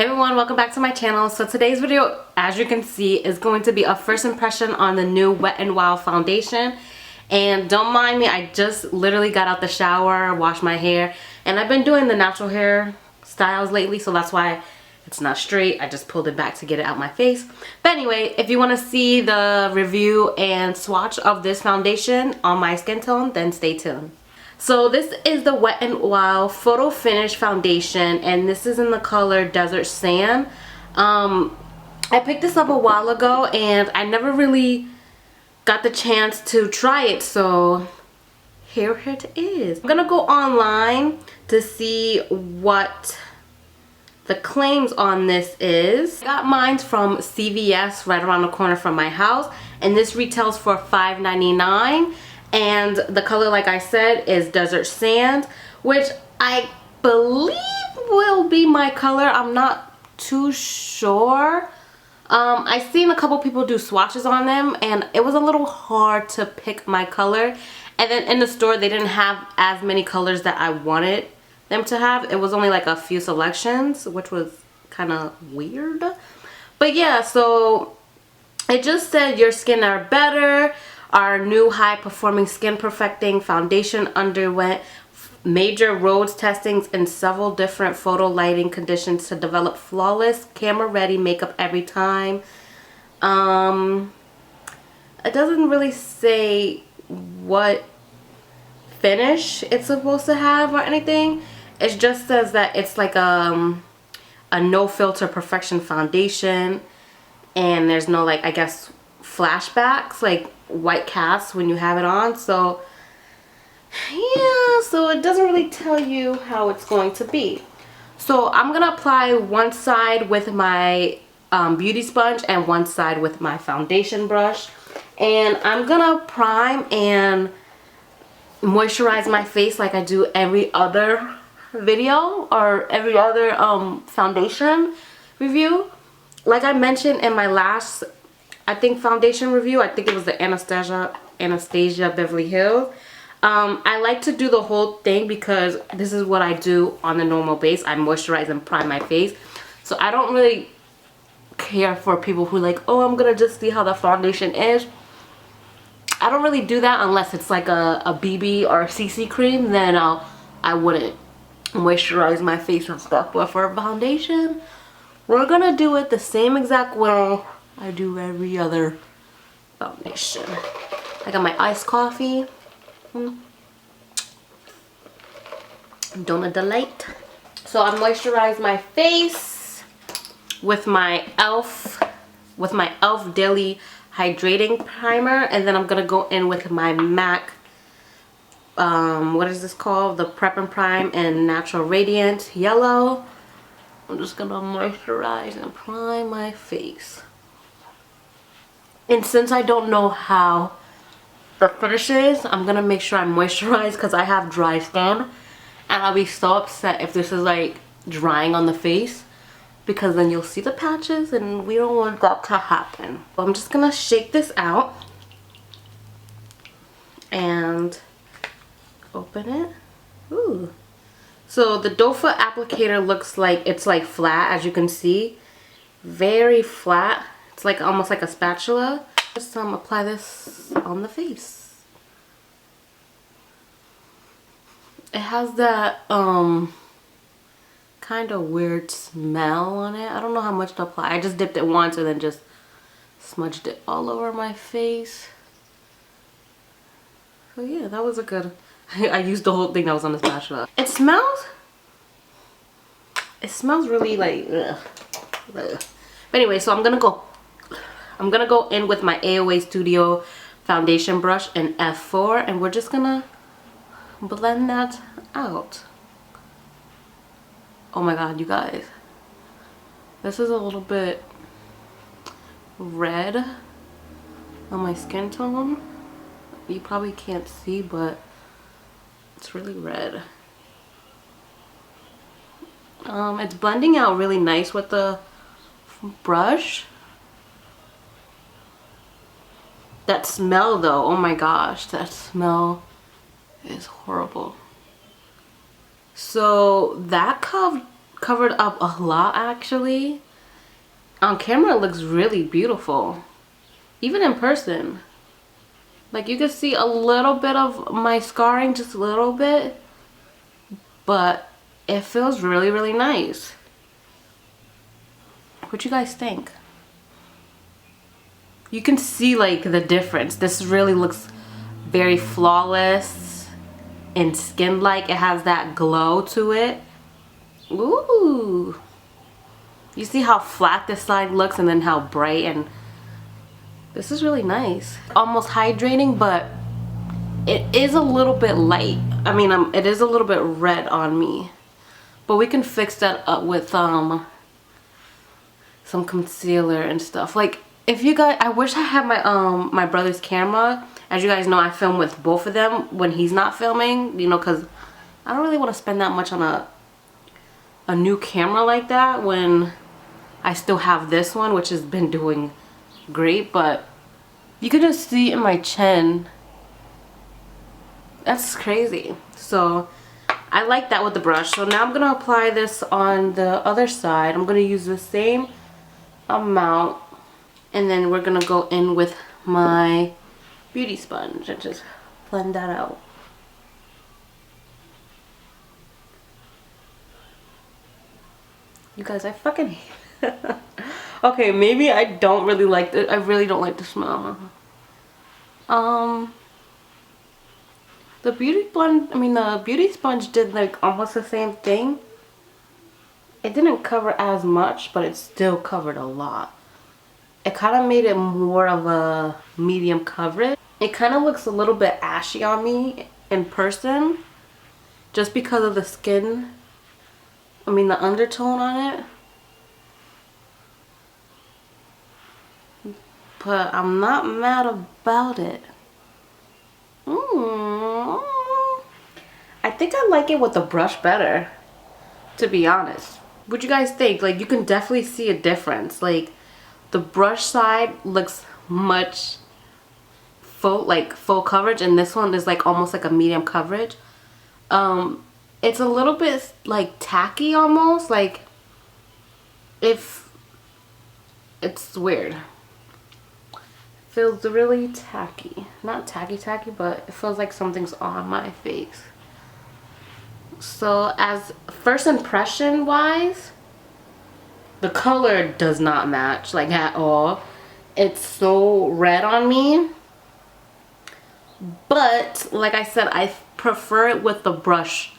Hey everyone, welcome back to my channel. So today's video, as you can see, is going to be a first impression on the new Wet n Wild foundation. And don't mind me, I just literally got out the shower, washed my hair, and I've been doing the natural hair styles lately, so that's why it's not straight. I just pulled it back to get it out my face. But anyway, if you want to see the review and swatch of this foundation on my skin tone, then stay tuned. So this is the Wet n Wild Photo Finish Foundation, and this is in the color Desert Sand. I picked this up a while ago and I never really got the chance to try it, so here it is. I'm gonna go online to see what the claims on this is. I got mine from CVS right around the corner from my house, and this retails for $5.99. And the color, like I said, is Desert Sand, which I believe will be my color. I'm not too sure. I've seen a couple people do swatches on them, and it was a little hard to pick my color. And then in the store, they didn't have as many colors that I wanted them to have. It was only like a few selections, which was kind of weird. But yeah, so it just said your skin are better. Our new high-performing skin perfecting foundation underwent major roads testings in several different photo lighting conditions to develop flawless, camera-ready makeup every time. It doesn't really say what finish it's supposed to have or anything. It just says that it's like a no-filter perfection foundation, and there's no, like, I guess, flashbacks, like white cast when you have it on. So yeah, so it doesn't really tell you how it's going to be. So I'm gonna apply one side with my beauty sponge and one side with my foundation brush, and I'm gonna prime and moisturize my face like I do every other video or every other foundation review. Like I mentioned in my last, I think, foundation review, I think it was the Anastasia Beverly Hills. I like to do the whole thing because this is what I do on the normal base. I moisturize and prime my face. So I don't really care for people who like, oh, I'm gonna just see how the foundation is. I don't really do that unless it's like a BB or a CC cream. Then I wouldn't moisturize my face and stuff. But for a foundation, we're gonna do it the same exact way I do every other foundation. I got my iced coffee. Donut Delight. So I moisturize my face with my e.l.f. Daily Hydrating Primer, and then I'm gonna go in with my MAC. What is this called? The Prep and Prime in Natural Radiant Yellow. I'm just gonna moisturize and prime my face. And since I don't know how the finish is, I'm gonna make sure I moisturize because I have dry skin, and I'll be so upset if this is like drying on the face, because then you'll see the patches and we don't want that to happen. So I'm just gonna shake this out and open it. Ooh. So the doe foot applicator looks like it's like flat, as you can see. Very flat. It's like almost like a spatula. Just apply this on the face. It has that kind of weird smell on it. I don't know how much to apply. I just dipped it once and then just smudged it all over my face. So yeah, that was a good... I used the whole thing that was on the spatula. It smells really like ugh. But anyway, so I'm gonna go in with my AOA Studio foundation brush in F4, and we're just gonna blend that out. Oh my god, you guys, this is a little bit red on my skin tone. You probably can't see, but it's really red. It's blending out really nice with the brush. That smell though, oh my gosh, that smell is horrible. So that covered up a lot actually. On camera it looks really beautiful. Even in person. Like you can see a little bit of my scarring, just a little bit. But it feels really, really nice. What you guys think? You can see like the difference. This really looks very flawless and skin-like. It has that glow to it. Ooh. You see how flat this side looks and then how bright, and this is really nice. Almost hydrating, but it is a little bit light. I mean, it is a little bit red on me. But we can fix that up with some concealer and stuff. Like, if you guys, I wish I had my my brother's camera. As you guys know, I film with both of them when he's not filming, you know, because I don't really want to spend that much on a new camera like that when I still have this one, which has been doing great. But you can just see in my chin. That's crazy. So I like that with the brush. So now I'm gonna apply this on the other side. I'm gonna use the same amount, and then we're gonna go in with my beauty sponge and just blend that out. You guys, I fucking hate okay, maybe I don't really like it. I really don't like the smell. The beauty sponge did like almost the same thing. It didn't cover as much, but it still covered a lot. It kind of made it more of a medium coverage. It kind of looks a little bit ashy on me in person, just because of the skin. I mean, the undertone on it. But I'm not mad about it. I think I like it with the brush better, to be honest. What you guys think? Like, you can definitely see a difference. Like, the brush side looks much full coverage, and this one is like almost like a medium coverage. It's a little bit like tacky almost, like if it's weird. Feels really tacky. Not tacky, but it feels like something's on my face. So as first impression wise, the color does not match like at all. It's so red on me. But like I said, I prefer it with the brush,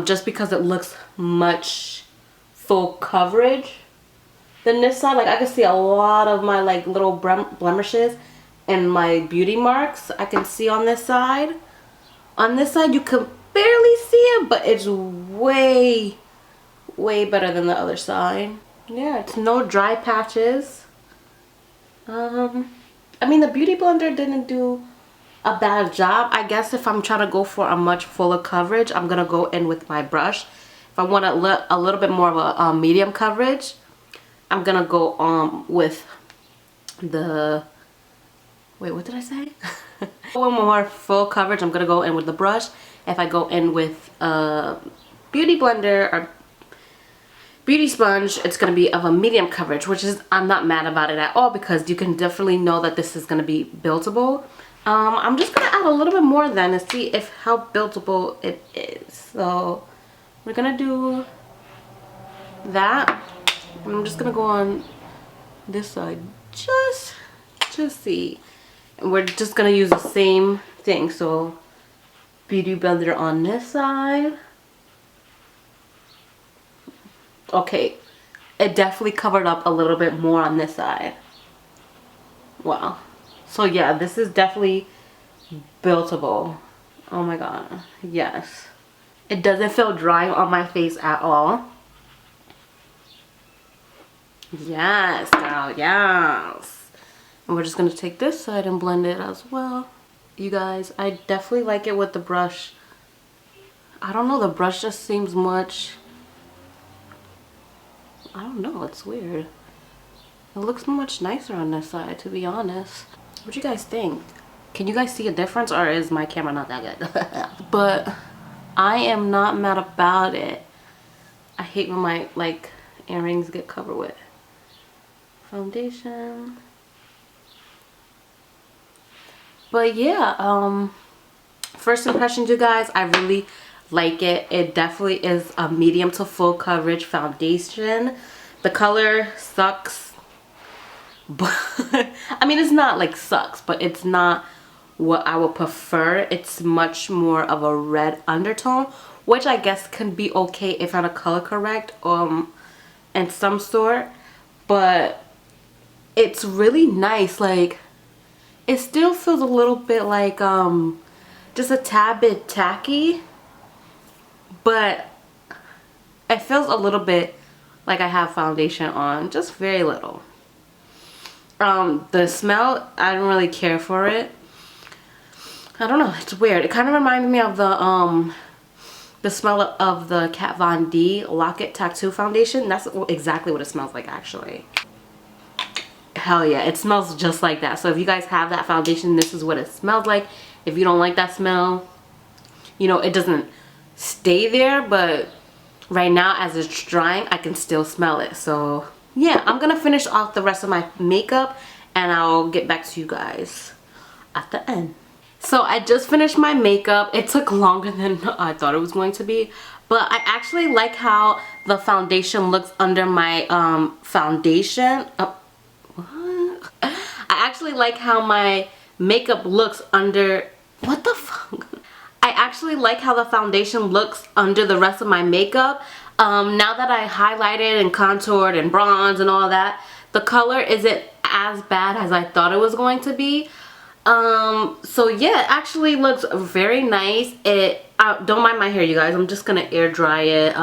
just because it looks much full coverage than this side. Like, I can see a lot of my like little blemishes and my beauty marks I can see on this side. On this side you can barely see it, but it's way better than the other side. Yeah, it's no dry patches. I mean, the beauty blender didn't do a bad job. I guess if I'm trying to go for a much fuller coverage, I'm gonna go in with my brush. If I want a little bit more of a medium coverage, I'm gonna go with the, wait, what did I say? One more full coverage, I'm gonna go in with the brush. If I go in with a beauty blender or beauty sponge, it's gonna be of a medium coverage, which is, I'm not mad about it at all, because you can definitely know that this is gonna be buildable. I'm just gonna add a little bit more then to see how buildable it is. So we're gonna do that. And I'm just gonna go on this side just to see. And we're just gonna use the same thing. So beauty blender on this side. Okay, it definitely covered up a little bit more on this side. Wow. So yeah, this is definitely buildable. Oh my god, yes. It doesn't feel dry on my face at all. Yes, girl, yes. And we're just gonna take this side and blend it as well. You guys, I definitely like it with the brush. I don't know, the brush just seems much, I don't know, it's weird. It looks much nicer on this side, to be honest. What do you guys think? Can you guys see a difference, or is my camera not that good? But I am not mad about it. I hate when my like earrings get covered with foundation. But yeah, first impressions, you guys, I really like it. It definitely is a medium to full coverage foundation. The color sucks, but I mean, it's not like sucks, but it's not what I would prefer. It's much more of a red undertone, which I guess can be okay if on a color correct in some sort, but it's really nice. Like, it still feels a little bit like just a tad bit tacky, but it feels a little bit like I have foundation on, just very little. The smell, I don't really care for it. I don't know, it's weird. It kind of reminded me of the smell of the Kat Von D Lock-It Tattoo foundation. That's exactly what it smells like, actually. Hell yeah, it smells just like that. So if you guys have that foundation, this is what it smells like. If you don't like that smell, you know, it doesn't stay there, but right now as it's drying, I can still smell it. So yeah, I'm gonna finish off the rest of my makeup and I'll get back to you guys at the end. So I just finished my makeup. It took longer than I thought it was going to be, but I actually like how the foundation looks under my foundation. What? I actually like how my makeup looks under, what the fuck? I actually like how the foundation looks under the rest of my makeup. Now that I highlighted and contoured and bronzed and all that, the color isn't as bad as I thought it was going to be. So yeah, it actually looks very nice. Don't mind my hair, you guys. I'm just gonna air dry it.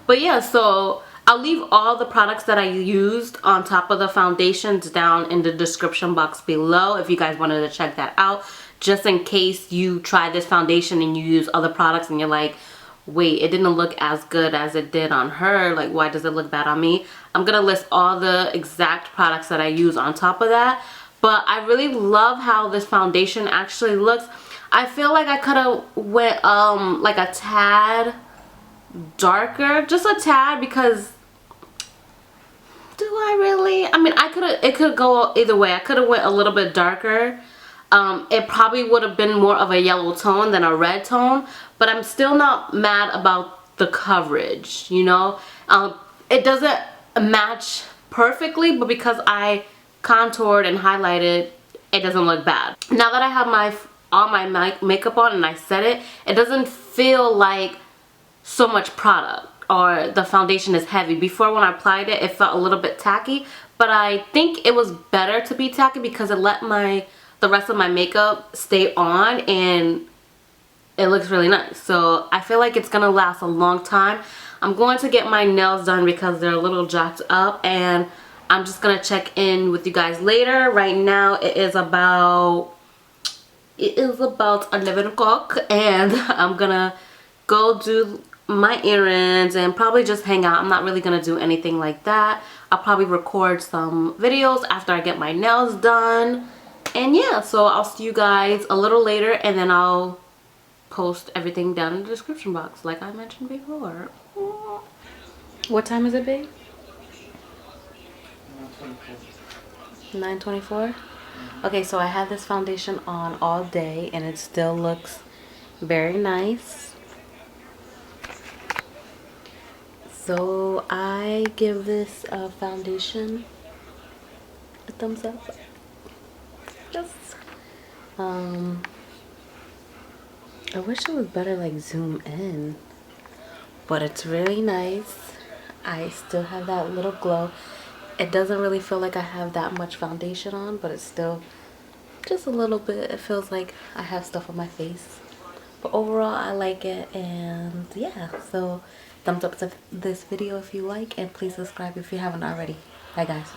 But yeah, so I'll leave all the products that I used on top of the foundations down in the description box below if you guys wanted to check that out, just in case you try this foundation and you use other products and you're like, wait, it didn't look as good as it did on her, like why does it look bad on me? I'm gonna list all the exact products that I use on top of that. But I really love how this foundation actually looks. I feel like I could have went like a tad darker, just a tad, because do I really? I mean, it could go either way. I could have went a little bit darker. It probably would have been more of a yellow tone than a red tone, but I'm still not mad about the coverage, you know? It doesn't match perfectly, but because I contoured and highlighted, it doesn't look bad. Now that I have all my makeup on and I set it, it doesn't feel like so much product or the foundation is heavy. Before, when I applied it, it felt a little bit tacky, but I think it was better to be tacky because it let the rest of my makeup stay on and it looks really nice. So I feel like it's gonna last a long time. I'm going to get my nails done because they're a little jacked up, and I'm just gonna check in with you guys later. Right now it is about 11 o'clock and I'm gonna go do my errands and probably just hang out. I'm not really gonna do anything like that. I'll probably record some videos after I get my nails done. And yeah, so I'll see you guys a little later and then I'll post everything down in the description box like I mentioned before. What time is it, babe? 9:24. Okay, so I had this foundation on all day and it still looks very nice. So I give this foundation a thumbs up. Yes. I wish it was better like zoom in, but it's really nice. I still have that little glow. It doesn't really feel like I have that much foundation on, but it's still just a little bit. It feels like I have stuff on my face, but overall I like it. And yeah, so thumbs up to this video if you like, and please subscribe if you haven't already. Bye guys.